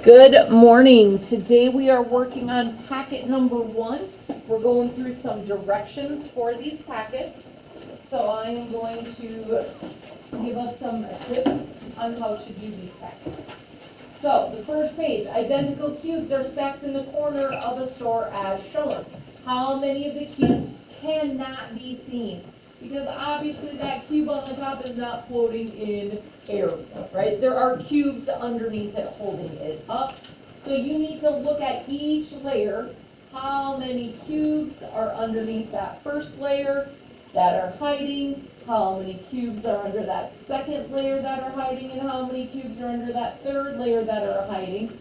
Good morning. Today we are working on packet number 1. We're going through some directions for these packets. So I am going to give us some tips on how to do these packets. So the first page, identical cubes are stacked in the corner of a store as shown. How many of the cubes cannot be seen? Because obviously that cube on the top is not floating in air, right? There are cubes underneath it holding it up. So you need to look at each layer. How many cubes are underneath that first layer that are hiding? How many cubes are under that second layer that are hiding? And how many cubes are under that third layer that are hiding?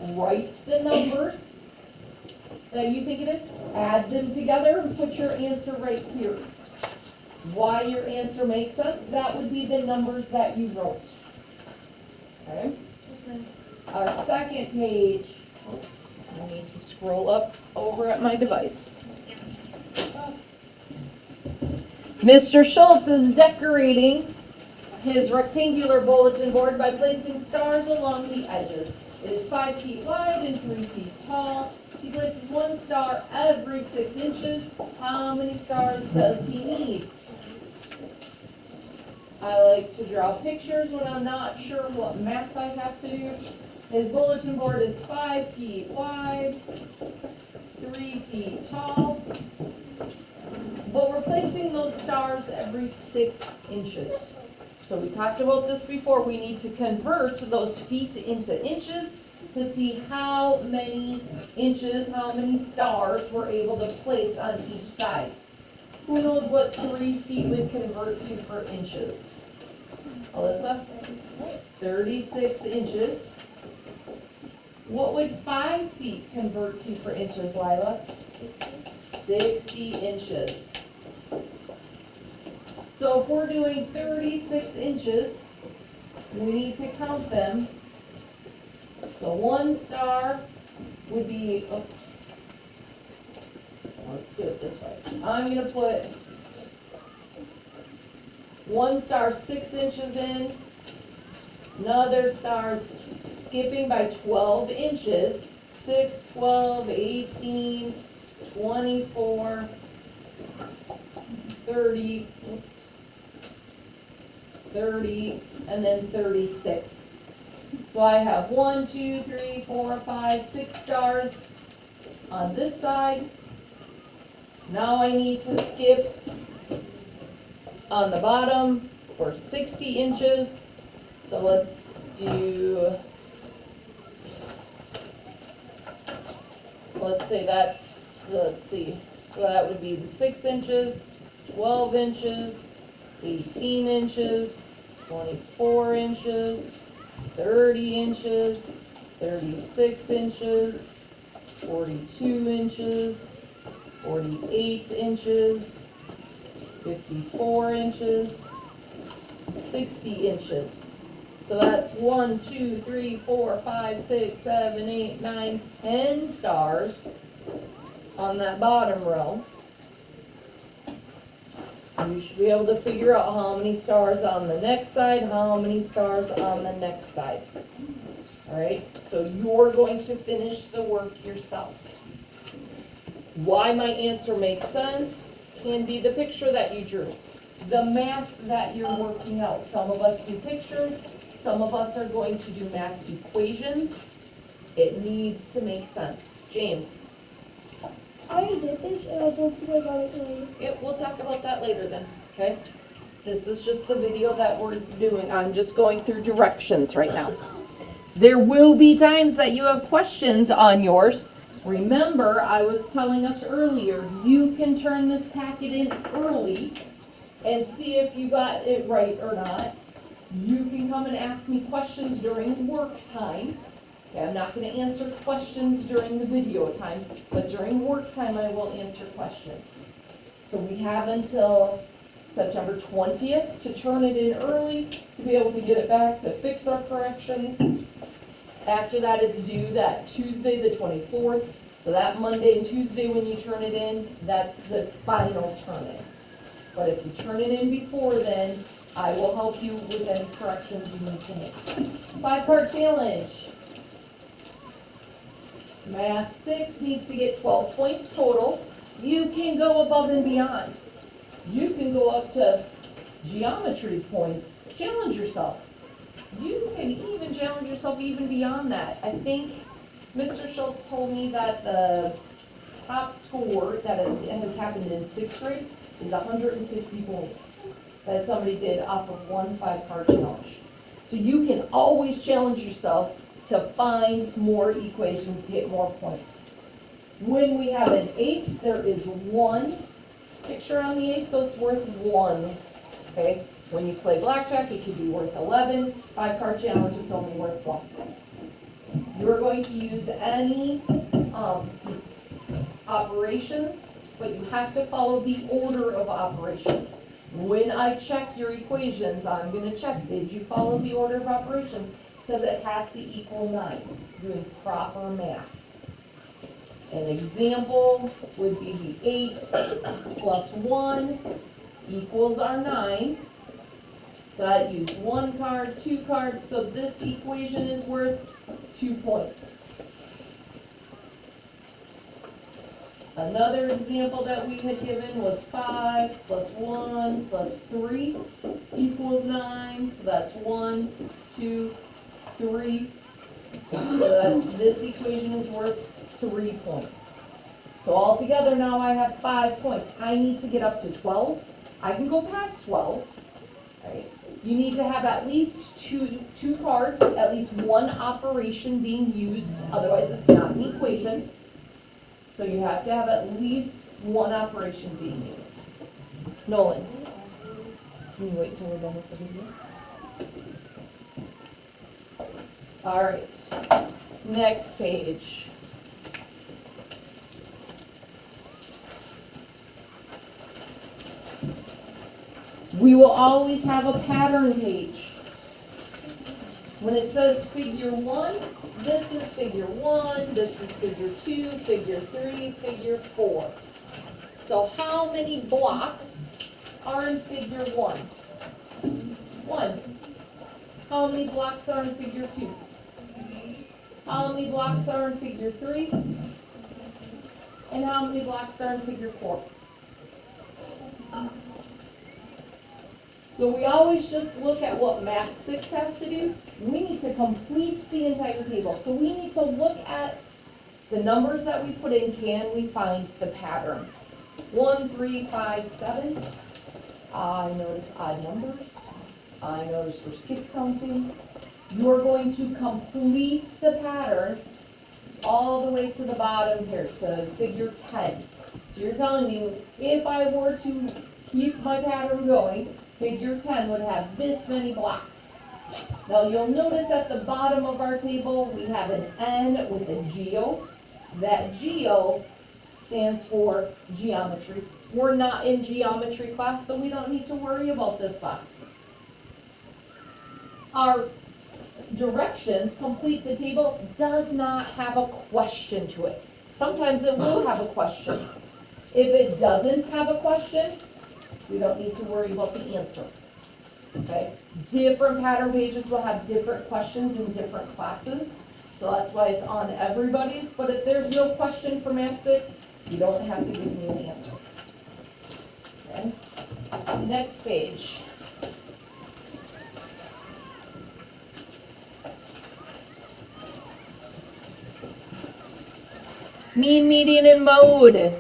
Write the numbers that you think it is. Add them together and put your answer right here. Why your answer makes sense, that would be the numbers that you wrote. Okay? Our second page, oops, I need to scroll up over at my device. Mr. Schultz is decorating his rectangular bulletin board by placing stars along the edges. It is 5 feet wide and 3 feet tall. He places 1 star every 6 inches. How many stars does he need? I like to draw pictures when I'm not sure what math I have to do. His bulletin board is 5 feet wide, 3 feet tall. But we're placing those stars every 6 inches. So we talked about this before. We need to convert those feet into inches to see how many inches, how many stars we're able to place on each side. Who knows what 3 feet would convert to for inches? Alyssa? 36 inches. What would 5 feet convert to for inches, Lila? 60 inches. So if we're doing 36 inches, we need to count them. So 1 star would be, oops. Let's do it this way. I'm going to put 1 star 6 inches in, another star skipping by 12 inches, 6, 12, 18, 24, 30, oops, 30, and then 36. So I have 1, 2, 3, 4, 5, 6 stars on this side. Now I need to skip on the bottom for 60 inches. So let's do, let's see. So that would be the 6 inches, 12 inches, 18 inches, 24 inches, 30 inches, 36 inches, 42 inches, 48 inches, 54 inches, 60 inches. So that's 1, 2, 3, 4, 5, 6, 7, 8, 9, 10 stars on that bottom row. You should be able to figure out how many stars on the next side, how many stars on the next side. All right, so you're going to finish the work yourself. Why my answer makes sense can be the picture that you drew, the math that you're working out. Some of us do pictures, some of us are going to do math equations. It needs to make sense. James. I already did this and I don't think I got it right. Yep, we'll talk about that later then, okay? This is just the video that we're doing. I'm just going through directions right now. There will be times that you have questions on yours. Remember, I was telling us earlier, you can turn this packet in early and see if you got it right or not. You can come and ask me questions during work time. Okay, I'm not going to answer questions during the video time, but during work time I will answer questions. So we have until September 20th to turn it in early, to be able to get it back, to fix our corrections. After that, it's due that Tuesday, the 24th. So that Monday and Tuesday when you turn it in, that's the final turn-in. But if you turn it in before then, I will help you with any corrections you need to make. 5-part challenge. Math 6 needs to get 12 points total. You can go above and beyond. You can go up to geometry's points. Challenge yourself. You can even challenge yourself even beyond that. I think Mr. Schultz told me that the top score that has happened in 6th grade is 150 points that somebody did off of one 5-card challenge. So you can always challenge yourself to find more equations, get more points. When we have an ace, there is one picture on the ace, so it's worth 1, okay? When you play blackjack, it could be worth 11. 5-card challenge, it's only worth 1. You're going to use any operations, but you have to follow the order of operations. When I check your equations, I'm going to check, did you follow the order of operations? Because it has to equal 9, doing proper math. An example would be the 8 plus 1 equals our 9. So that used 1 card, 2 cards, so this equation is worth 2 points. Another example that we had given was 5 plus 1 plus 3 equals 9, so that's 1, 2, 3. So that this equation is worth 3 points. So altogether now I have 5 points. I need to get up to 12. I can go past 12. Right? You need to have at least two cards, at least one operation being used, otherwise it's not an equation. So you have to have at least one operation being used. Nolan, can you wait till we're done with the video? All right, next page. We will always have a pattern page. When it says figure 1, this is figure 1, this is figure 2, figure 3, figure 4. So how many blocks are in figure 1? 1. How many blocks are in figure 2? How many blocks are in figure 3? And how many blocks are in figure 4? So we always just look at what Math 6 has to do. We need to complete the entire table. So we need to look at the numbers that we put in. Can we find the pattern? 1, 3, 5, 7. I notice odd numbers. I notice we're skip counting. You're going to complete the pattern all the way to the bottom here, to figure 10. So you're telling me if I were to keep my pattern going, figure 10 would have this many blocks. Now you'll notice at the bottom of our table we have an N with a geo. That geo stands for geometry. We're not in geometry class, so we don't need to worry about this box. Our directions, complete the table, does not have a question to it. Sometimes it will have a question. If it doesn't have a question, we don't need to worry about the answer. Okay? Different pattern pages will have different questions in different classes. So that's why it's on everybody's. But if there's no question for Math 6, you don't have to give me an answer. Okay? Next page. Mean, median, and mode.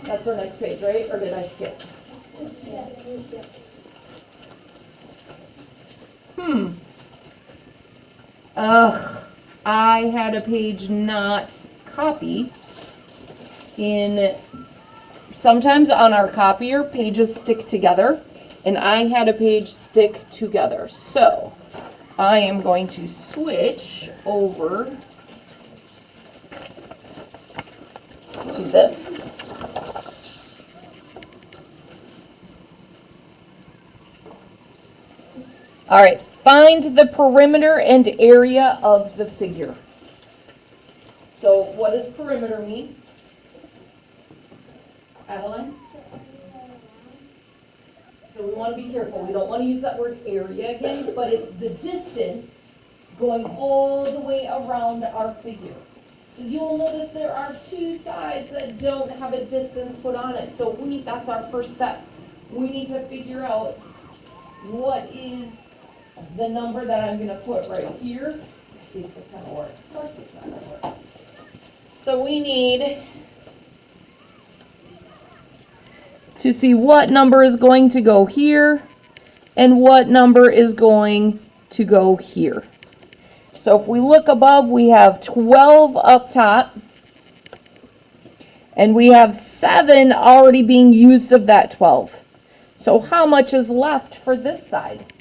That's our next page, right? Or did I skip? I had a page not copy. Sometimes on our copier, pages stick together, and I had a page stick together. So I am going to switch over to this. All right, find the perimeter and area of the figure. So what does perimeter mean? Adeline? So we want to be careful. We don't want to use that word area again, but it's the distance going all the way around our figure. So you'll notice there are two sides that don't have a distance put on it. So that's our first step. We need to figure out what is the number that I'm going to put right here. Let's see if it's going to work. Of course it's not going to work. So we need to see what number is going to go here and what number is going to go here. So if we look above, we have 12 up top, and we have 7 already being used of that 12. So how much is left for this side?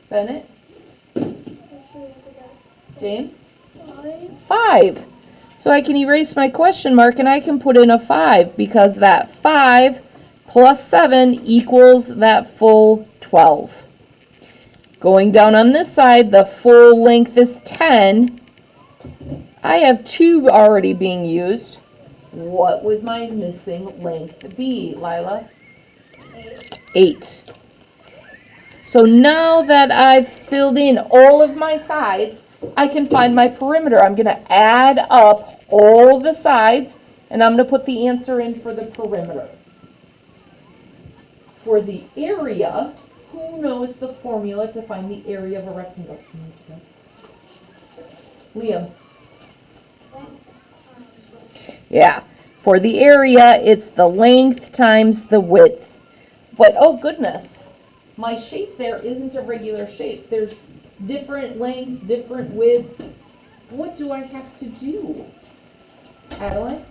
Bennett? James? 5. So I can erase my question mark and I can put in a 5 because that 5 plus 7 equals that full 12. Going down on this side, the full length is 10. I have 2 already being used. What would my missing length be, Lila? 8. So now that I've filled in all of my sides, I can find my perimeter. I'm going to add up all the sides, and I'm going to put the answer in for the perimeter. For the area, who knows the formula to find the area of a rectangle? Liam. Yeah, for the area, it's the length times the width. But, oh goodness, my shape there isn't a regular shape. There's different lengths, different widths. What do I have to do? Adeline?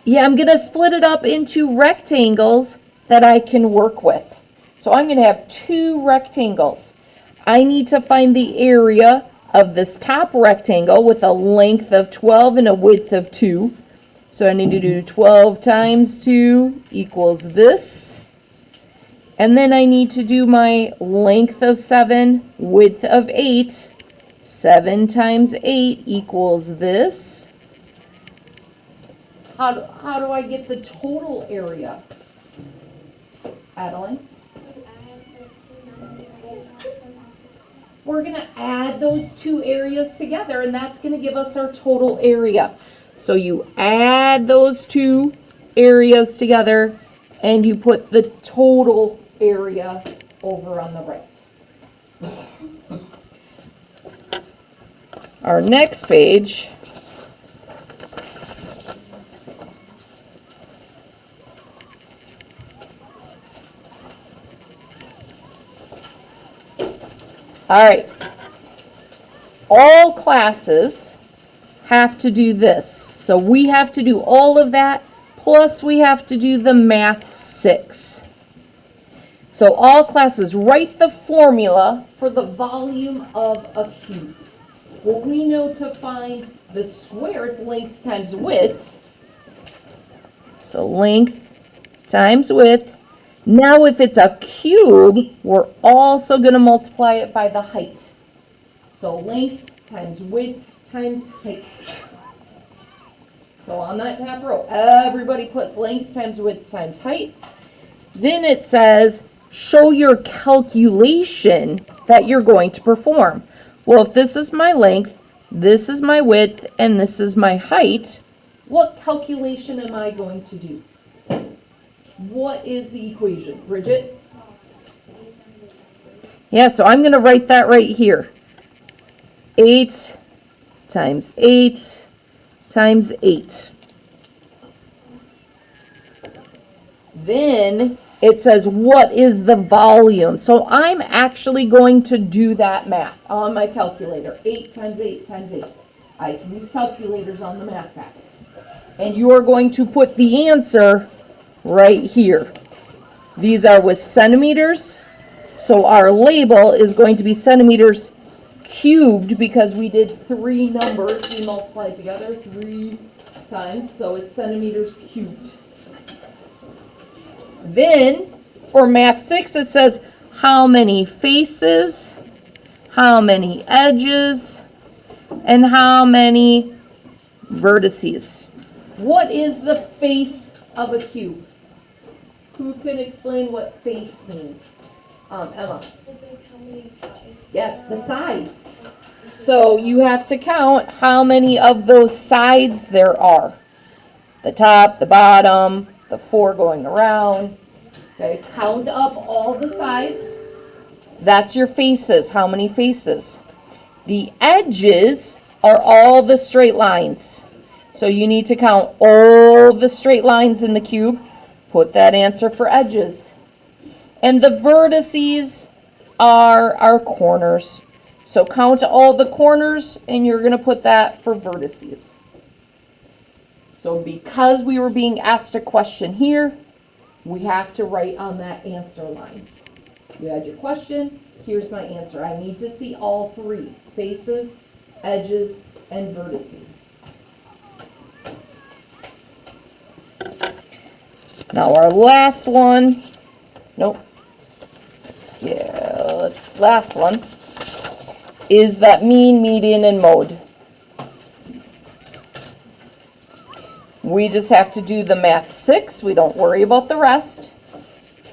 Yeah, I'm going to split it up into rectangles that I can work with. So I'm going to have 2 rectangles. I need to find the area of this top rectangle with a length of 12 and a width of 2. So I need to do 12 times 2 equals this. And then I need to do my length of 7, width of 8. 7 times 8 equals this. How do I get the total area? Adeline? We're going to add those 2 areas together, and that's going to give us our total area. So you add those 2 areas together, and you put the total area over on the right. Our next page all right, all classes have to do this. So we have to do all of that, plus we have to do the Math 6. So all classes, write the formula for the volume of a cube. Well, we know to find the square, it's length times width. So length times width. Now if it's a cube, we're also going to multiply it by the height. So length times width times height. So on that top row, everybody puts length times width times height. Then it says, show your calculation that you're going to perform. Well, if this is my length, this is my width, and this is my height, what calculation am I going to do? What is the equation? Bridget? Yeah, so I'm going to write that right here. 8 times 8 times 8. Then it says, what is the volume? So I'm actually going to do that math on my calculator. 8 times 8 times 8. I can use calculators on the math packet. And you're going to put the answer right here. These are with centimeters. So our label is going to be centimeters cubed because we did 3 numbers. We multiplied together 3 times. So it's centimeters cubed. Then, for Math 6, it says how many faces, how many edges, and how many vertices. What is the face of a cube? Who can explain what face means? Emma. It's like how many sides? Yes, the sides. So you have to count how many of those sides there are. The top, the bottom, the 4 going around. Okay, count up all the sides. That's your faces. How many faces? The edges are all the straight lines. So you need to count all the straight lines in the cube. Put that answer for edges. And the vertices are our corners. So count all the corners and you're going to put that for vertices. So because we were being asked a question here, we have to write on that answer line. You had your question, here's my answer. I need to see all 3, faces, edges, and vertices. Now our last one, last one is that mean, median, and mode. We just have to do the math 6. We don't worry about the rest.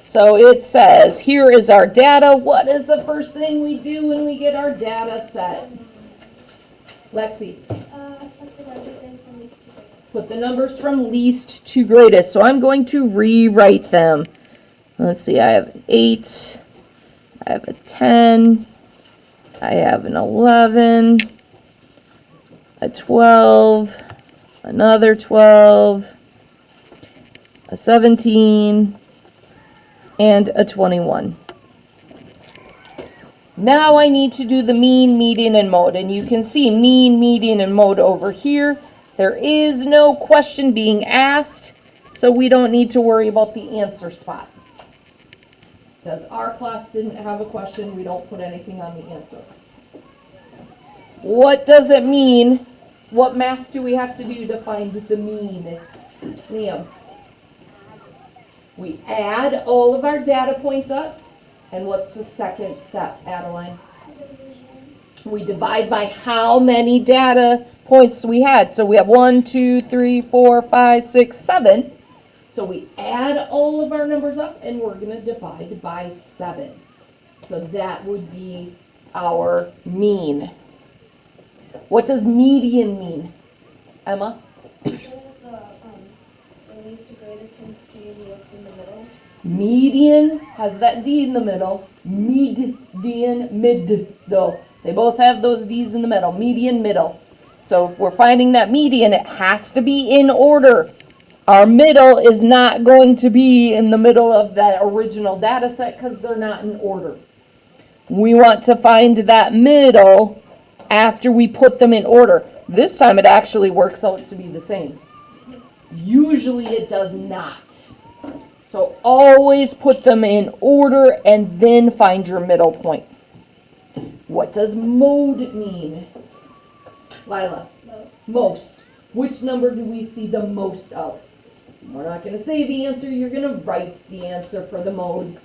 So it says, here is our data. What is the first thing we do when we get our data set? Lexi. Put the numbers from least to greatest. So I'm going to rewrite them. Let's see, I have an 8. I have a 10. I have an 11. A 12. Another 12. A 17. And a 21. Now I need to do the mean, median, and mode. And you can see mean, median, and mode over here. There is no question being asked, so we don't need to worry about the answer spot. Because our class didn't have a question, we don't put anything on the answer. What does it mean? What math do we have to do to find the mean? Liam. We add all of our data points up. And what's the second step, Adeline? We divide by how many data points we had. So we have 1, 2, 3, 4, 5, 6, 7. So we add all of our numbers up and we're going to divide by 7. So that would be our mean. What does median mean? Emma? The least to greatest and see what's in the middle. Median has that D in the middle. Median, mid, though. They both have those D's in the middle. Median, middle. So if we're finding that median, it has to be in order. Our middle is not going to be in the middle of that original data set because they're not in order. We want to find that middle after we put them in order. This time it actually works out to be the same. Usually it does not. So always put them in order and then find your middle point. What does mode mean? Lila? Most. Which number do we see the most of? We're not going to say the answer. You're going to write the answer for the mode.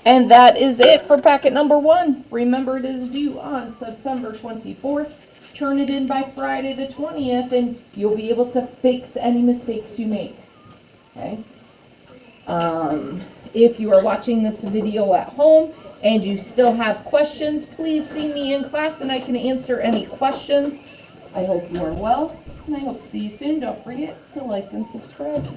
And that is it for packet number 1. Remember, it is due on September 24th. Turn it in by Friday the 20th, and you'll be able to fix any mistakes you make. Okay? If you are watching this video at home and you still have questions, please see me in class and I can answer any questions. I hope you are well, and I hope to see you soon. Don't forget to like and subscribe.